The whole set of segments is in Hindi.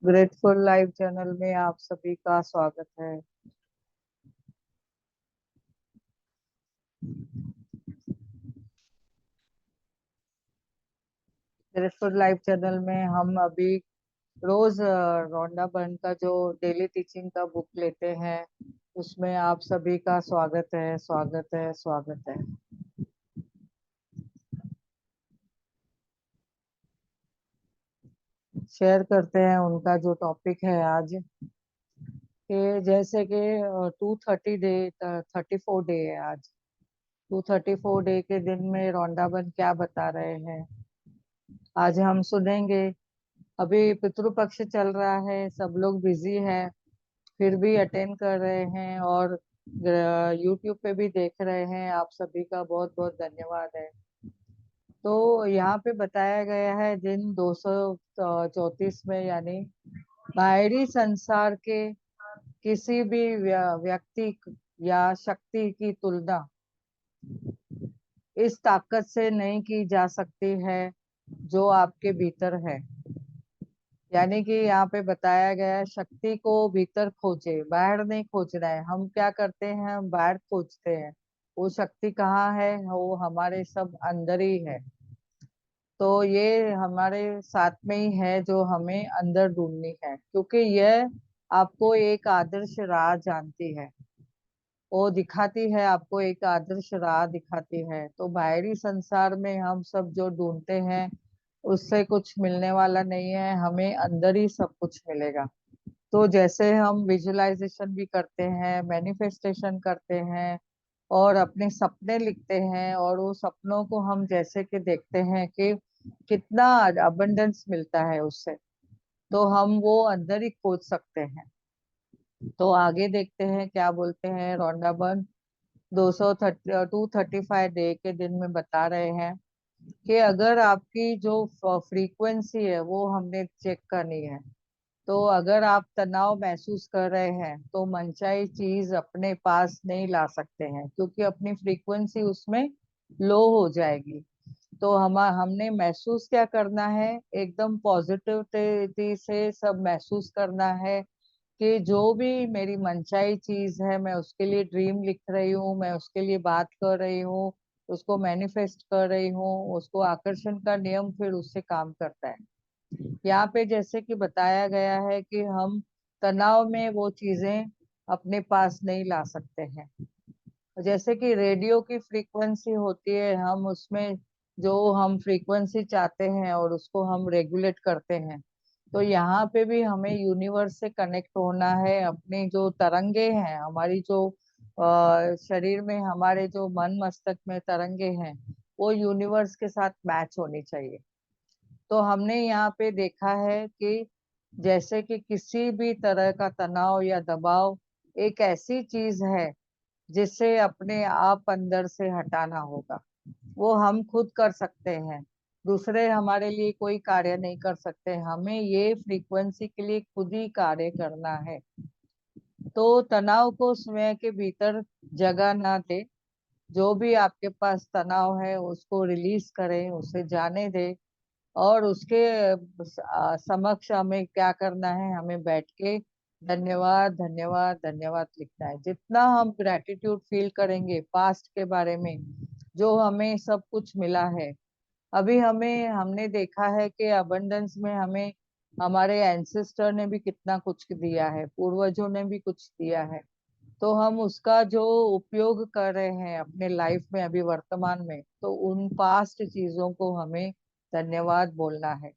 ग्रेटफुल लाइव चैनल में आप सभी का स्वागत है। ग्रेटफुल लाइव चैनल में हम अभी रोज रोंडा बर्न का जो डेली टीचिंग का बुक लेते हैं, उसमें आप सभी का स्वागत है, स्वागत है, स्वागत है। शेयर करते हैं उनका जो टॉपिक है आज, कि जैसे कि 234 डे है आज। 234 डे के दिन में रोंडा बर्न क्या बता रहे हैं, आज हम सुनेंगे। अभी पितृपक्ष चल रहा है, सब लोग बिजी हैं, फिर भी अटेंड कर रहे हैं और यूट्यूब पे भी देख रहे हैं। आप सभी का बहुत बहुत धन्यवाद है। तो यहाँ पे बताया गया है दिन 234 में, यानी बाहरी संसार के किसी भी व्यक्ति या शक्ति की तुलना इस ताकत से नहीं की जा सकती है जो आपके भीतर है। यानी कि यहाँ पे बताया गया है, शक्ति को भीतर खोजे, बाहर नहीं खोजना है। हम क्या करते हैं, हम बाहर खोजते हैं। वो शक्ति कहाँ है, वो हमारे सब अंदर ही है। तो ये हमारे साथ में ही है, जो हमें अंदर ढूंढनी है, क्योंकि यह आपको एक आदर्श राह जानती है। वो दिखाती है आपको, एक आदर्श राह दिखाती है। तो बाहरी संसार में हम सब जो ढूंढते हैं, उससे कुछ मिलने वाला नहीं है, हमें अंदर ही सब कुछ मिलेगा। तो जैसे हम विजुअलाइजेशन भी करते हैं, मैनिफेस्टेशन करते हैं और अपने सपने लिखते हैं, और वो सपनों को हम जैसे कि देखते हैं कि कितना अबंडेंस मिलता है उससे, तो हम वो अंदर ही खोज सकते हैं। तो आगे देखते हैं क्या बोलते हैं। रोंडा बर्न 235 डे के दिन में बता रहे हैं कि अगर आपकी जो फ्रीक्वेंसी है वो हमने चेक करनी है। तो अगर आप तनाव महसूस कर रहे हैं, तो मनचाही चीज अपने पास नहीं ला सकते हैं, क्योंकि अपनी फ्रीक्वेंसी उसमें लो हो जाएगी। तो हमने महसूस क्या करना है, एकदम पॉजिटिविटी से सब महसूस करना है कि जो भी मेरी मनचाही चीज है, मैं उसके लिए ड्रीम लिख रही हूँ, मैं उसके लिए बात कर रही हूँ, उसको मैनिफेस्ट कर रही हूँ। उसको आकर्षण का नियम फिर उससे काम करता है। यहाँ पे जैसे कि बताया गया है कि हम तनाव में वो चीजें अपने पास नहीं ला सकते हैं। जैसे कि रेडियो की फ्रीक्वेंसी होती है, हम उसमें जो हम फ्रीक्वेंसी चाहते हैं और उसको हम रेगुलेट करते हैं। तो यहाँ पे भी हमें यूनिवर्स से कनेक्ट होना है। अपनी जो तरंगे हैं, हमारी जो शरीर में, हमारे जो मन मस्तिष्क में तरंगे हैं, वो यूनिवर्स के साथ मैच होनी चाहिए। तो हमने यहाँ पे देखा है कि जैसे कि किसी भी तरह का तनाव या दबाव एक ऐसी चीज है जिसे अपने आप अंदर से हटाना होगा। वो हम खुद कर सकते हैं, दूसरे हमारे लिए कोई कार्य नहीं कर सकते। हमें ये फ्रीक्वेंसी के लिए खुद ही कार्य करना है। तो तनाव को स्वयं के भीतर जगह ना दे। जो भी आपके पास तनाव है उसको रिलीज करें, उसे जाने दे। और उसके समक्ष हमें क्या करना है, हमें बैठ के धन्यवाद, धन्यवाद, धन्यवाद लिखना है। जितना हम ग्रेटिट्यूड फील करेंगे पास्ट के बारे में, जो हमें सब कुछ मिला है। अभी हमने देखा है कि अबंडेंस में हमें हमारे एंसेस्टर ने भी कितना कुछ दिया है, पूर्वजों ने भी कुछ दिया है। तो हम उसका जो उपयोग कर रहे हैं अपने लाइफ में अभी वर्तमान में, तो उन पास्ट चीजों को हमें धन्यवाद बोलना है।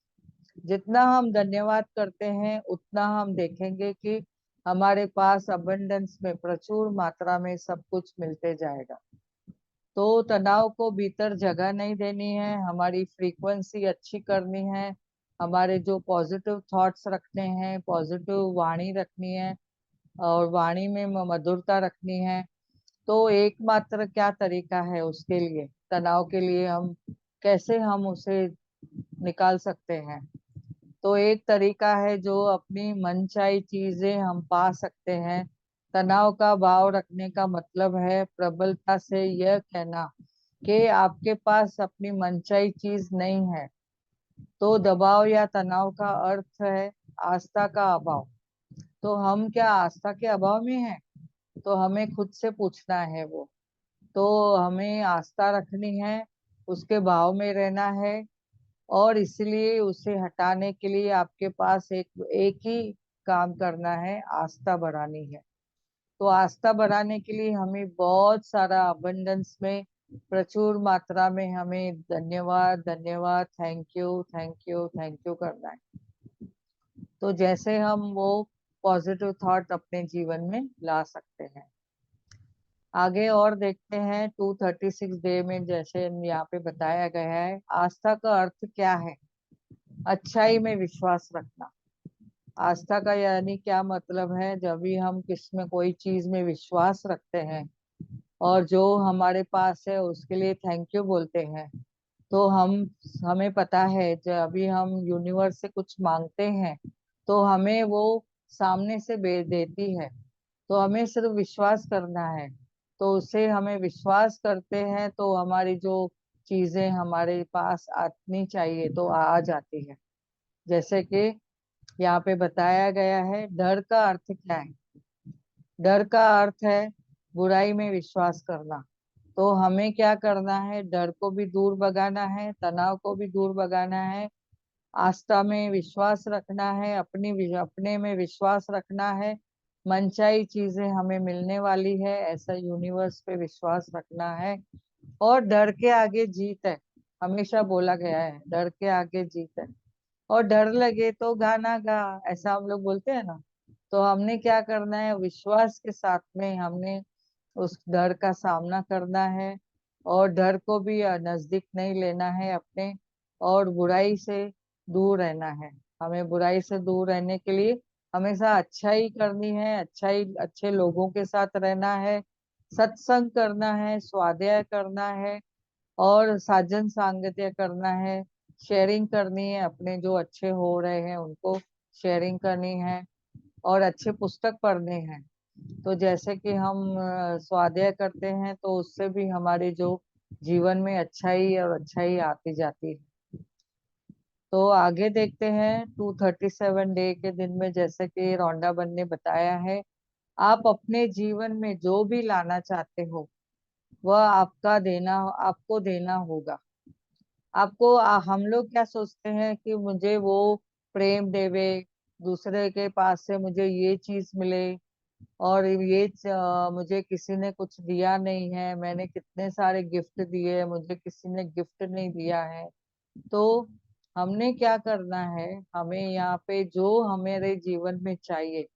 जितना हम धन्यवाद करते हैं, उतना हम देखेंगे कि हमारे पास अबंडेंस में प्रचुर मात्रा में सब कुछ मिलते जाएगा। तो तनाव को भीतर जगह नहीं देनी है, हमारी फ्रीक्वेंसी अच्छी करनी है। हमारे जो पॉजिटिव थॉट्स रखने हैं, पॉजिटिव वाणी रखनी है, और वाणी में मधुरता रखनी है। तो एकमात्र क्या तरीका है उसके लिए, तनाव के लिए हम कैसे हम उसे निकाल सकते हैं। तो एक तरीका है, जो अपनी मनचाही चीजें हम पा सकते हैं। तनाव का भाव रखने का मतलब है प्रबलता से यह कहना कि आपके पास अपनी मनचाही चीज नहीं है। तो दबाव या तनाव का अर्थ है आस्था का अभाव। तो हम क्या आस्था के अभाव में हैं? तो हमें खुद से पूछना है वो। तो हमें आस्था रखनी है, उसके भाव में रहना है, और इसलिए उसे हटाने के लिए आपके पास एक एक ही काम करना है, आस्था बढ़ानी है। तो आस्था बढ़ाने के लिए हमें बहुत सारा अबंडेंस में, प्रचुर मात्रा में हमें धन्यवाद धन्यवाद, thank you thank you thank you करना है। तो जैसे हम वो पॉजिटिव थॉट अपने जीवन में ला सकते हैं। आगे और देखते हैं 236 डे में, जैसे यहाँ पे बताया गया है, आस्था का अर्थ क्या है? अच्छाई में विश्वास रखना। आस्था का यानी क्या मतलब है? जब भी हम किस में कोई चीज में विश्वास रखते हैं और जो हमारे पास है उसके लिए थैंक यू बोलते हैं, तो हमें पता है जब अभी हम यूनिवर्स से कुछ मांगते हैं तो हमें वो सामने से देती है। तो हमें सिर्फ विश्वास करना है। तो उससे हमें विश्वास करते हैं तो हमारी जो चीजें हमारे पास आनी चाहिए तो आ जाती है। जैसे कि यहाँ पे बताया गया है, डर का अर्थ क्या है? डर का अर्थ है बुराई में विश्वास करना। तो हमें क्या करना है? डर को भी दूर भगाना है, तनाव को भी दूर भगाना है, आस्था में विश्वास रखना है, अपने में विश्वास रखना है। मनचाही चीजें हमें मिलने वाली है, ऐसा यूनिवर्स पे विश्वास रखना है। और डर के आगे जीत है, हमेशा बोला गया है डर के आगे जीत है। और डर लगे तो गाना गा, ऐसा हम लोग बोलते हैं ना। तो हमने क्या करना है? विश्वास के साथ में हमने उस डर का सामना करना है, और डर को भी नजदीक नहीं लेना है अपने, और बुराई से दूर रहना है। हमें बुराई से दूर रहने के लिए हमेशा अच्छा ही करनी है, अच्छा ही अच्छे लोगों के साथ रहना है, सत्संग करना है, स्वाध्याय करना है, और साजन सांगत्य करना है, शेयरिंग करनी है, अपने जो अच्छे हो रहे हैं उनको शेयरिंग करनी है, और अच्छे पुस्तक पढ़ने हैं। तो जैसे कि हम स्वाध्याय करते हैं तो उससे भी हमारे जो जीवन में अच्छाई और अच्छाई आती जाती है। तो आगे देखते हैं 237 डे के दिन में, जैसे कि रॉन्डाबन ने बताया है, आप अपने जीवन में जो भी लाना चाहते हो वह आपको देना होगा। आपको हम लोग क्या सोचते हैं कि मुझे वो प्रेम देवे, दूसरे के पास से मुझे ये चीज मिले, और मुझे किसी ने कुछ दिया नहीं है, मैंने कितने सारे गिफ्ट दिए, मुझे किसी ने गिफ्ट नहीं दिया है। तो हमने क्या करना है? हमें यहाँ पे जो हमारे जीवन में चाहिए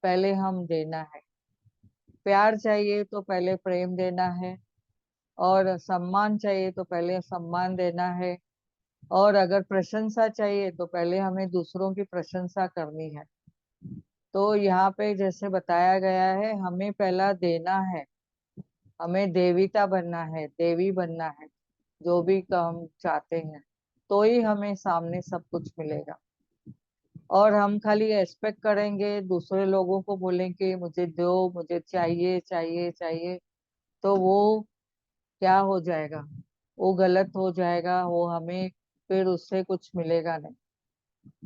पहले हम देना है। प्यार चाहिए तो पहले प्रेम देना है, और सम्मान चाहिए तो पहले सम्मान देना है, और अगर प्रशंसा चाहिए तो पहले हमें दूसरों की प्रशंसा करनी है। तो यहाँ पे जैसे बताया गया है, हमें पहला देना है, हमें देवीता बनना है, देवी बनना है, जो भी हम चाहते हैं, तो ही हमें सामने सब कुछ मिलेगा। और हम खाली एक्सपेक्ट करेंगे, दूसरे लोगों को बोलेंगे मुझे दो, मुझे चाहिए चाहिए चाहिए, तो वो क्या हो जाएगा? वो गलत हो जाएगा, वो हमें फिर उससे कुछ मिलेगा नहीं।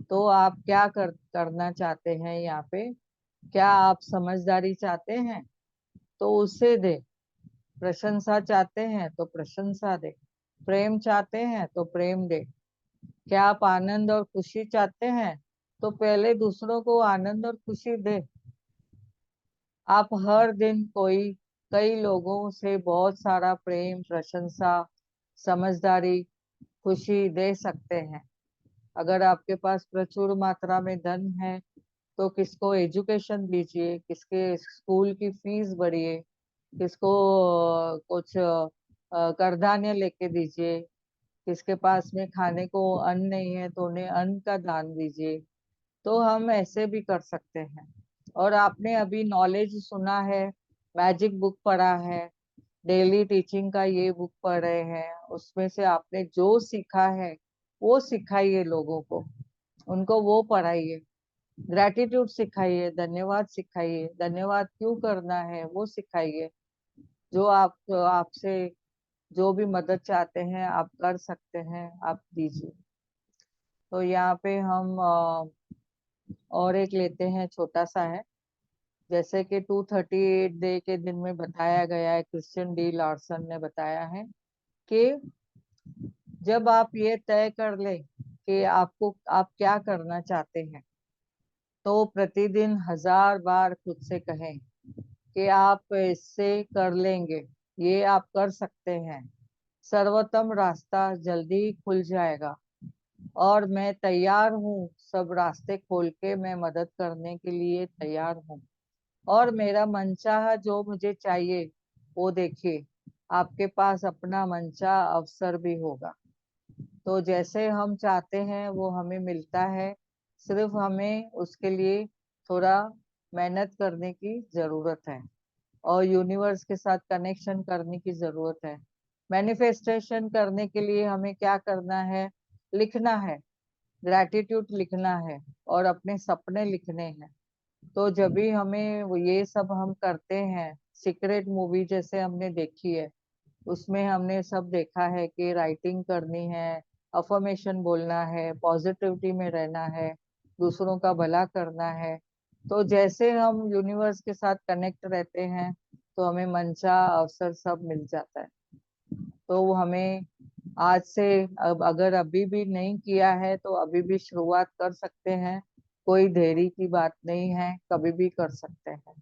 तो आप क्या करना चाहते हैं यहाँ पे? क्या आप समझदारी चाहते हैं तो उसे दे, प्रशंसा चाहते हैं तो प्रशंसा दे, प्रेम चाहते हैं तो प्रेम दे। क्या आप आनंद और खुशी चाहते हैं तो पहले दूसरों को आनंद और खुशी दे। आप हर दिन कई लोगों से बहुत सारा प्रेम, प्रशंसा, समझदारी, खुशी दे सकते हैं। अगर आपके पास प्रचुर मात्रा में धन है तो किसको एजुकेशन दीजिए, किसके स्कूल की फीस भरिए, किसको कुछ करधान्य लेके दीजिए, किसके पास में खाने को अन्न नहीं है तो उन्हें अन्न का दान दीजिए। तो हम ऐसे भी कर सकते हैं। और आपने अभी नॉलेज सुना है, मैजिक बुक पढ़ा है, डेली टीचिंग का ये बुक पढ़ रहे हैं, उसमें से आपने जो सीखा है वो सिखाइए लोगों को, उनको वो पढ़ाइए। ग्रैटिट्यूड सिखाइए, धन्यवाद सिखाइए, धन्यवाद क्यों करना है वो सिखाइए। जो आपसे जो भी मदद चाहते हैं आप कर सकते हैं, आप दीजिए। तो यहाँ पे हम और एक लेते हैं, छोटा सा है। जैसे कि 238 डे के दिन में बताया गया है, क्रिश्चियन डी लार्सन ने बताया है कि जब आप ये तय कर ले कि आप क्या करना चाहते हैं, तो प्रतिदिन 1000 बार खुद से कहें कि आप इससे कर लेंगे, ये आप कर सकते हैं, सर्वोत्तम रास्ता जल्दी खुल जाएगा, और मैं तैयार हूँ, सब रास्ते खोल के मैं मदद करने के लिए तैयार हूँ, और मेरा मनचाहा जो मुझे चाहिए वो देखिए, आपके पास अपना मनचाहा अवसर भी होगा। तो जैसे हम चाहते हैं वो हमें मिलता है, सिर्फ हमें उसके लिए थोड़ा मेहनत करने की जरूरत है, और यूनिवर्स के साथ कनेक्शन करने की जरूरत है। मैनिफेस्टेशन करने के लिए हमें क्या करना है? लिखना है, ग्रैटिट्यूड लिखना है, और अपने सपने लिखने हैं। तो जब भी हमें ये सब हम करते हैं, सीक्रेट मूवी जैसे हमने देखी है, उसमें हमने सब देखा है कि राइटिंग करनी है, अफर्मेशन बोलना है, पॉजिटिविटी में रहना है, दूसरों का भला करना है। तो जैसे हम यूनिवर्स के साथ कनेक्ट रहते हैं, तो हमें मनचा अवसर सब मिल जाता है। तो वो हमें आज से, अब अगर अभी भी नहीं किया है तो अभी भी शुरुआत कर सकते हैं, कोई देरी की बात नहीं है, कभी भी कर सकते हैं।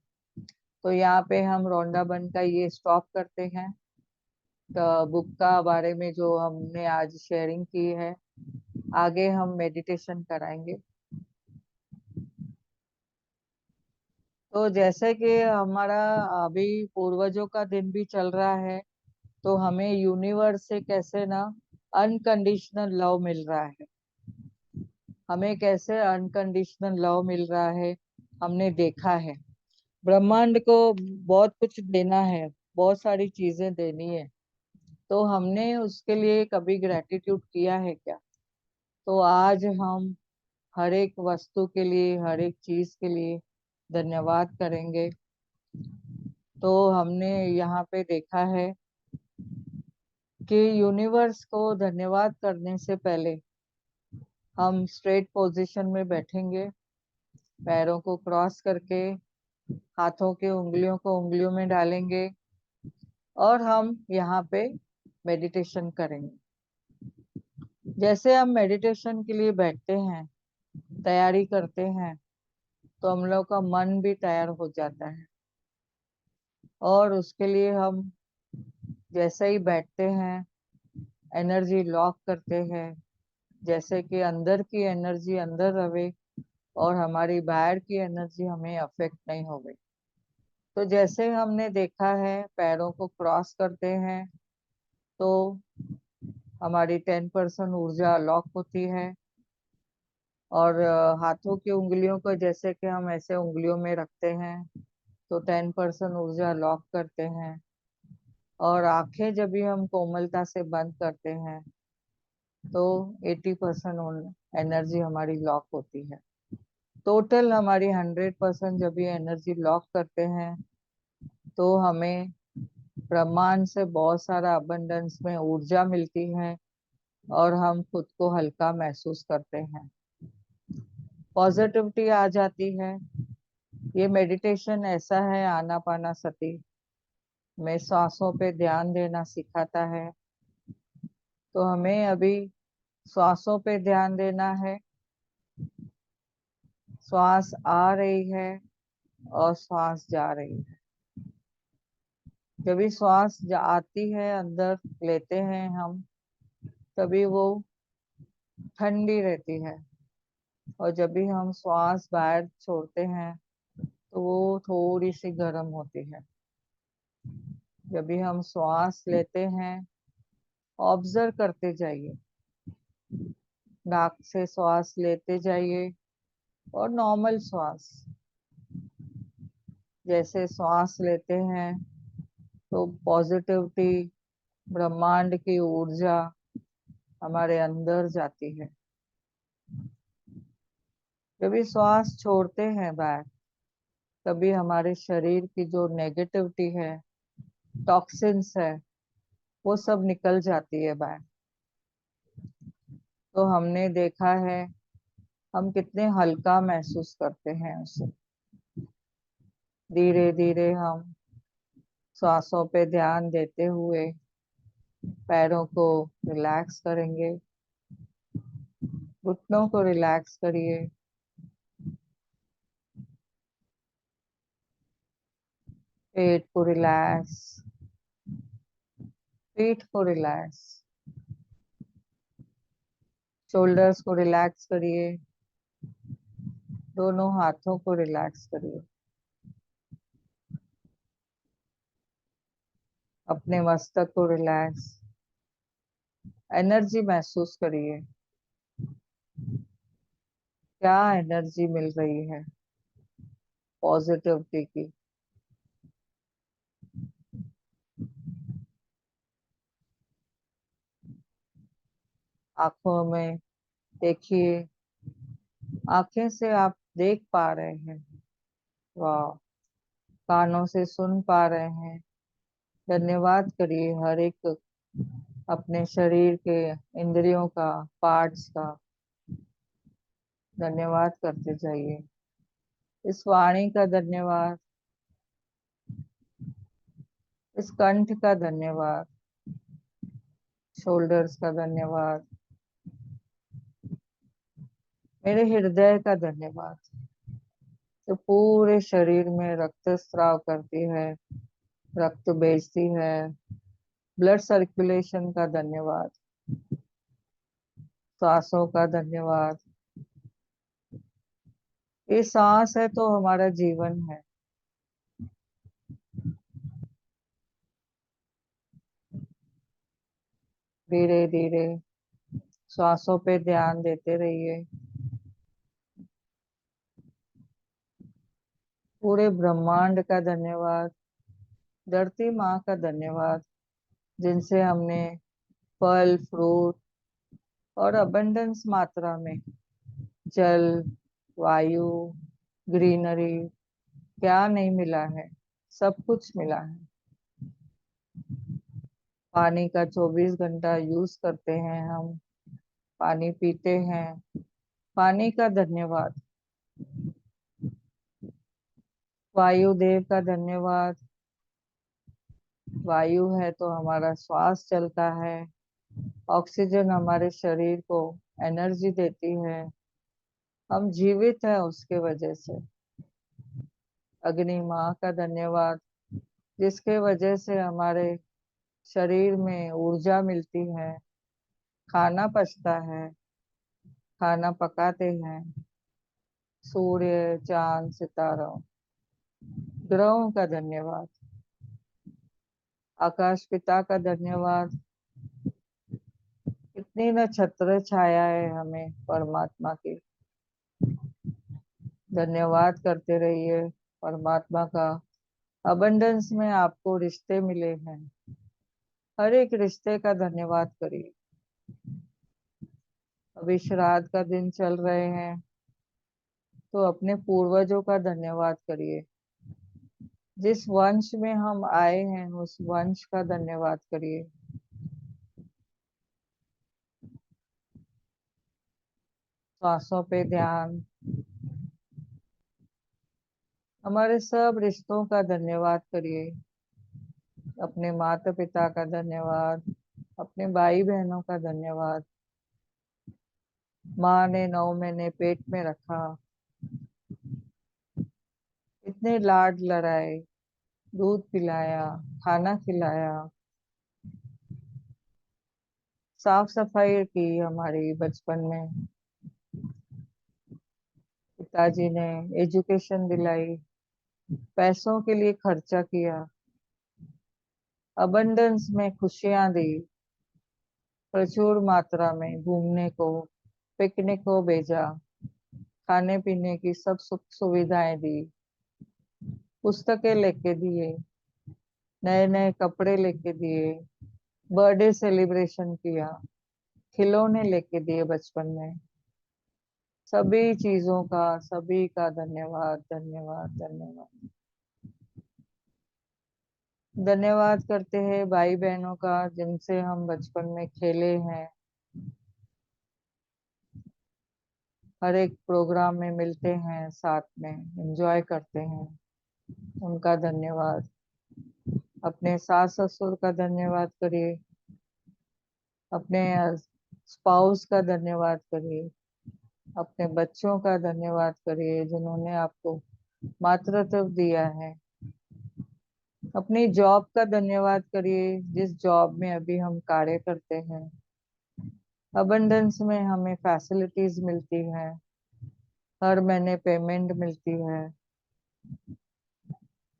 तो यहाँ पे हम रोंडा बन का ये स्टॉप करते हैं, बुक का बारे में जो हमने आज शेयरिंग की है। आगे हम मेडिटेशन कराएंगे। तो जैसे कि हमारा अभी पूर्वजों का दिन भी चल रहा है, तो हमें यूनिवर्स से कैसे ना अनकंडीशनल लव मिल रहा है। हमें कैसे अनकंडीशनल लव मिल रहा है, हमने देखा है। ब्रह्मांड को बहुत कुछ देना है, बहुत सारी चीजें देनी है, तो हमने उसके लिए कभी ग्रेटिट्यूड किया है क्या? तो आज हम हर एक वस्तु के लिए, हर एक चीज के लिए धन्यवाद करेंगे। तो हमने यहाँ पे देखा है कि यूनिवर्स को धन्यवाद करने से पहले हम स्ट्रेट पोजीशन में बैठेंगे, पैरों को क्रॉस करके, हाथों के उंगलियों को उंगलियों में डालेंगे, और हम यहाँ पे मेडिटेशन करेंगे। जैसे हम मेडिटेशन के लिए बैठते हैं, तैयारी करते हैं, तो हम लोग का मन भी तैयार हो जाता है, और उसके लिए हम जैसे ही बैठते हैं, एनर्जी लॉक करते हैं, जैसे कि अंदर की एनर्जी अंदर रहे, और हमारी बाहर की एनर्जी हमें अफेक्ट नहीं हो गई। तो जैसे हमने देखा है, पैरों को क्रॉस करते हैं तो हमारी 10% ऊर्जा लॉक होती है, और हाथों की उंगलियों को जैसे कि हम ऐसे उंगलियों में रखते हैं, तो 10% ऊर्जा लॉक करते हैं, और आंखें जब भी हम कोमलता से बंद करते हैं, तो 80% एनर्जी हमारी लॉक होती है। टोटल हमारी 100% जब ये एनर्जी लॉक करते हैं, तो हमें ब्रह्मांड से बहुत सारा अबंडेंस में ऊर्जा मिलती है, और हम खुद को हल्का महसूस करते हैं, पॉजिटिविटी आ जाती है। ये मेडिटेशन ऐसा है, आनापाना सती में सांसों पे ध्यान देना सिखाता है। तो हमें अभी श्वासों पे ध्यान देना है। श्वास आ रही है और श्वास जा रही है। जब भी श्वास आती है, अंदर लेते हैं हम, तभी वो ठंडी रहती है, और जब भी हम श्वास बाहर छोड़ते हैं, तो वो थोड़ी सी गर्म होती है। जब भी हम श्वास लेते हैं, ऑब्जर्व करते जाइए, नाक से श्वास लेते जाइए, और नॉर्मल श्वास, जैसे श्वास लेते हैं तो पॉजिटिविटी, ब्रह्मांड की ऊर्जा हमारे अंदर जाती है। जब भी श्वास छोड़ते हैं बाहर, तभी हमारे शरीर की जो नेगेटिविटी है, टॉक्सिन्स है, वो सब निकल जाती है बाहर। तो हमने देखा है हम कितने हल्का महसूस करते हैं उसे। धीरे धीरे हम सांसों पे ध्यान देते हुए पैरों को रिलैक्स करेंगे। घुटनों को रिलैक्स करिए। पेट को रिलैक्स। पीठ को रिलैक्स। शोल्डर्स को रिलैक्स करिए। दोनों हाथों को रिलैक्स करिए। अपने मस्तक को रिलैक्स। एनर्जी महसूस करिए। क्या एनर्जी मिल रही है पॉजिटिविटी की। आंखों में देखिए। आंखें से आप देख पा रहे हैं। वाह। कानों से सुन पा रहे हैं। धन्यवाद करिए हर एक अपने शरीर के इंद्रियों का, पार्ट्स का धन्यवाद करते जाइए। इस वाणी का धन्यवाद। इस कंठ का धन्यवाद। शोल्डर्स का धन्यवाद। मेरे हृदय का धन्यवाद जो पूरे शरीर में रक्त स्राव करती है, रक्त भेजती है। ब्लड सर्कुलेशन का धन्यवाद। सांसों का धन्यवाद। ये सांस है तो हमारा जीवन है। धीरे धीरे श्वासों पे ध्यान देते रहिए। पूरे ब्रह्मांड का धन्यवाद। धरती माँ का धन्यवाद जिनसे हमने फल फ्रूट और अबंडेंस मात्रा में जल, वायु, ग्रीनरी, क्या नहीं मिला है। सब कुछ मिला है। पानी का 24 घंटा यूज करते हैं हम। पानी पीते हैं। पानी का धन्यवाद। वायु देव का धन्यवाद। वायु है तो हमारा श्वास चलता है। ऑक्सीजन हमारे शरीर को एनर्जी देती है। हम जीवित हैं उसके वजह से। अग्नि माँ का धन्यवाद जिसके वजह से हमारे शरीर में ऊर्जा मिलती है। खाना पचता है। खाना पकाते हैं। सूर्य, चांद, सितारों, ग्रहों का धन्यवाद। आकाश पिता का धन्यवाद। इतनी न छत्र छाया है हमें परमात्मा की। धन्यवाद करते रहिए परमात्मा का। अबंडेंस में आपको रिश्ते मिले हैं। हर एक रिश्ते का धन्यवाद करिए। अभी श्राद्ध का दिन चल रहे हैं तो अपने पूर्वजों का धन्यवाद करिए। जिस वंश में हम आए हैं उस वंश का धन्यवाद करिए। सांसों पे ध्यान। हमारे सब रिश्तों का धन्यवाद करिए। अपने माता पिता का धन्यवाद। अपने भाई बहनों का धन्यवाद। माँ ने 9 महीने पेट में रखा। इतने लाड लड़ाए। दूध पिलाया। खाना खिलाया। साफ सफाई की हमारी बचपन में। पिताजी ने एजुकेशन दिलाई। पैसों के लिए खर्चा किया। अबंडेंस में खुशियां दी। प्रचुर मात्रा में घूमने को, पिकनिक को भेजा। खाने पीने की सब सुख सुविधाएं दी। पुस्तकें लेके दिए। नए नए कपड़े लेके दिए। बर्थडे सेलिब्रेशन किया। खिलौने लेके दिए बचपन में। सभी चीजों का, सभी का धन्यवाद धन्यवाद धन्यवाद। धन्यवाद करते हैं भाई बहनों का जिनसे हम बचपन में खेले हैं। हर एक प्रोग्राम में मिलते हैं, साथ में एंजॉय करते हैं, उनका धन्यवाद। अपने सास ससुर का धन्यवाद करिए, अपने स्पाउस का धन्यवाद करिए, अपने बच्चों का धन्यवाद करिए जिन्होंने आपको मातृत्व दिया है। अपनी जॉब का धन्यवाद करिए, जिस जॉब में अभी हम कार्य करते हैं। अबंडेंस में हमें फैसिलिटीज मिलती हैं, हर महीने पेमेंट मिलती है।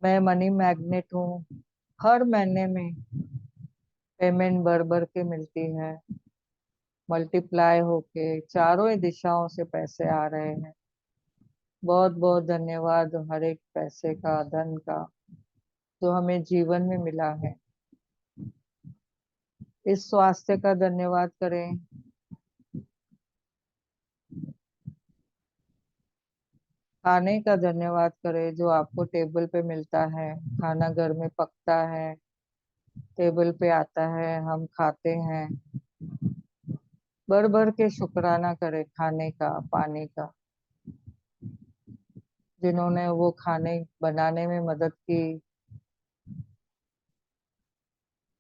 मैं मनी मैग्नेट हूँ, हर महीने में पेमेंट भर भर के मिलती है, मल्टीप्लाई होके चारों ही दिशाओं से पैसे आ रहे हैं। बहुत बहुत धन्यवाद हर एक पैसे का, धन का, जो हमें जीवन में मिला है। इस स्वास्थ्य का धन्यवाद करें, खाने का धन्यवाद करें जो आपको टेबल पे मिलता है। खाना घर में पकता है, टेबल पे आता है, हम खाते हैं। भर भर के शुक्राना करें खाने का, पानी का, जिन्होंने वो खाने बनाने में मदद की।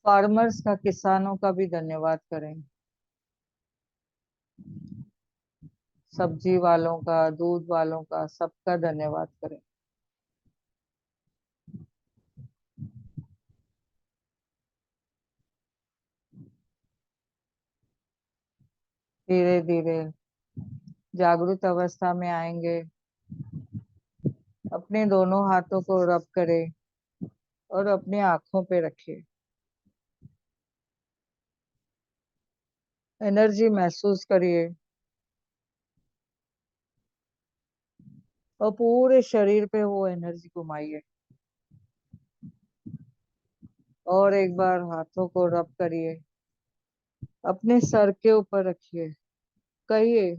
फार्मर्स का, किसानों का भी धन्यवाद करें, सब्जी वालों का, दूध वालों का, सबका धन्यवाद करें। धीरे धीरे जागृत अवस्था में आएंगे। अपने दोनों हाथों को रब करें और अपनी आंखों पे रखिए। एनर्जी महसूस करिए और पूरे शरीर पे वो एनर्जी घुमाइए। और एक बार हाथों को रब करिए, अपने सर के ऊपर रखिए। कहिए,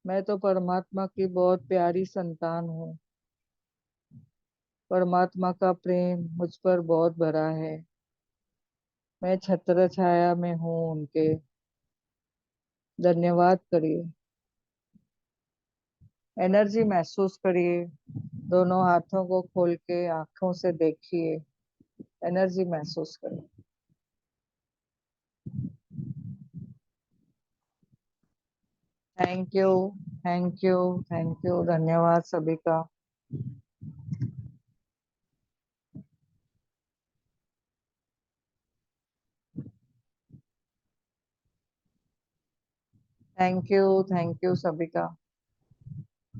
मैं तो परमात्मा की बहुत प्यारी संतान हूँ। परमात्मा का प्रेम मुझ पर बहुत भरा है। मैं छत्र छाया में हूँ उनके। धन्यवाद करिए। एनर्जी महसूस करिए। दोनों हाथों को खोल के आंखों से देखिए। एनर्जी महसूस करिए। Thank you, thank you, thank you, धन्यवाद सभी का। थैंक यू सभी का।